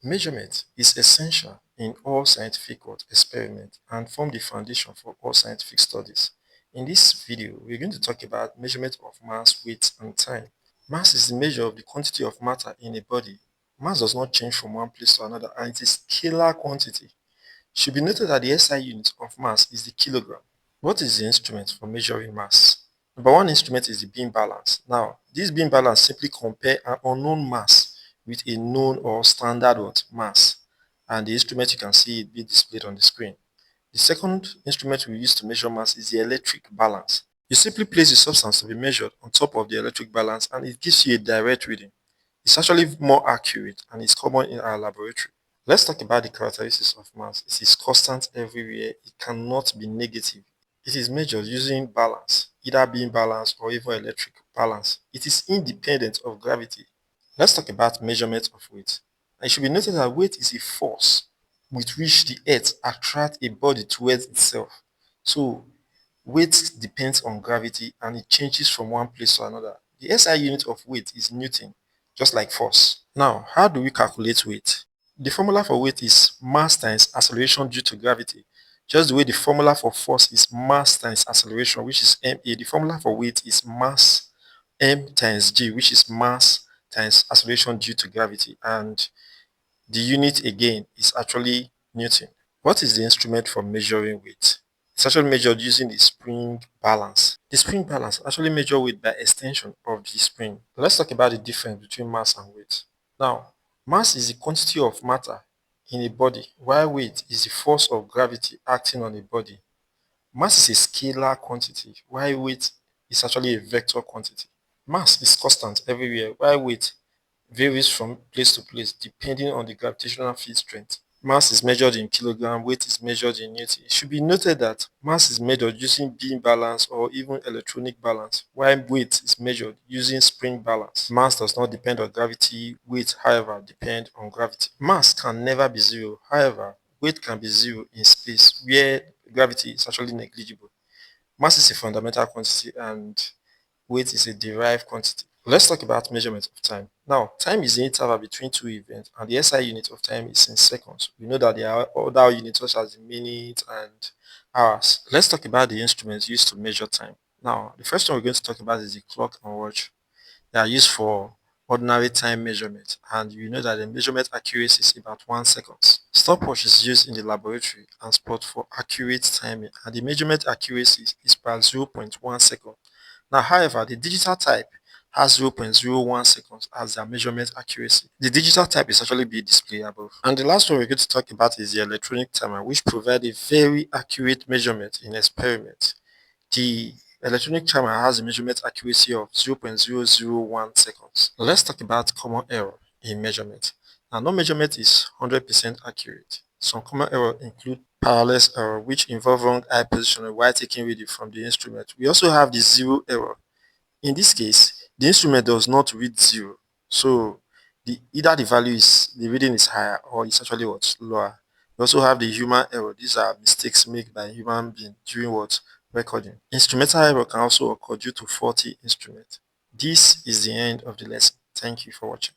Measurement is essential in all scientific experiments and form the foundation for all scientific studies. In this video, we're going to talk about measurement of mass, weight, and time. Mass is the measure of the quantity of matter in a body. Mass does not change from one place to another, and it is scalar quantity. It should be noted that the SI unit of mass is the kilogram. What is the instrument for measuring mass? Number one instrument is the beam balance. Now, this beam balance simply compare an unknown mass with a known or standard mass. And the instrument, you can see it being displayed on the screen. The second instrument we use to measure mass is the electric balance. You simply place the substance to be measured on top of the electric balance and it gives you a direct reading. It's actually more accurate and it's common in our laboratory. Let's talk about the characteristics of mass. It is constant everywhere. It cannot be negative. It is measured using balance, either beam balance or even electric balance. It is independent of gravity. Let's talk about measurement of weight. It should be noted that weight is a force with which the earth attracts a body towards itself. So weight depends on gravity and it changes from one place to another. The SI unit of weight is Newton, just like force. Now, how do we calculate weight? The formula for weight is mass times acceleration due to gravity. Just the way the formula for force is mass times acceleration, which is ma. The formula for weight is mass m times g, which is mass times acceleration due to gravity. And the unit again is actually Newton. What is the instrument for measuring weight? It's actually measured using the spring balance. The spring balance actually measures weight by extension of the spring. Let's talk about the difference between mass and weight. Now, mass is the quantity of matter in a body, while weight is the force of gravity acting on a body. Mass is a scalar quantity, while weight is actually a vector quantity. Mass is constant everywhere, while weight varies from place to place depending on the gravitational field strength. Mass is measured in kilogram, weight is measured in Newton. It should be noted that mass is measured using beam balance or even electronic balance, while weight is measured using spring balance. Mass does not depend on gravity, weight, however, depend on gravity. Mass can never be zero, however, weight can be zero in space where gravity is actually negligible. Mass is a fundamental quantity and weight is a derived quantity. Let's talk about measurement of time. Now, time is the interval between two events, and the SI unit of time is in seconds. We know that there are other units such as the minutes and hours. Let's talk about the instruments used to measure time. Now, the first one we're going to talk about is the clock and watch. They are used for ordinary time measurement, and you know that the measurement accuracy is about 1 second. Stopwatch is used in the laboratory and spot for accurate timing, and the measurement accuracy is per zero point 0.1 second. Now, however, the digital type has 0.01 seconds as their measurement accuracy. The digital type is actually being displayed above. And the last one we're going to talk about is the electronic timer, which provides a very accurate measurement in experiments. The electronic timer has a measurement accuracy of 0.001 seconds. Let's talk about common error in measurement. Now, no measurement is 100% accurate. Some common errors include parallax error, which involve wrong eye position while taking reading from the instrument. We also have the zero error. In this case, the instrument does not read zero. So either the reading is higher or it's actually lower. We also have the human error. These are mistakes made by human being during recording. Instrumental error can also occur due to faulty instrument. This is the end of the lesson. Thank you for watching.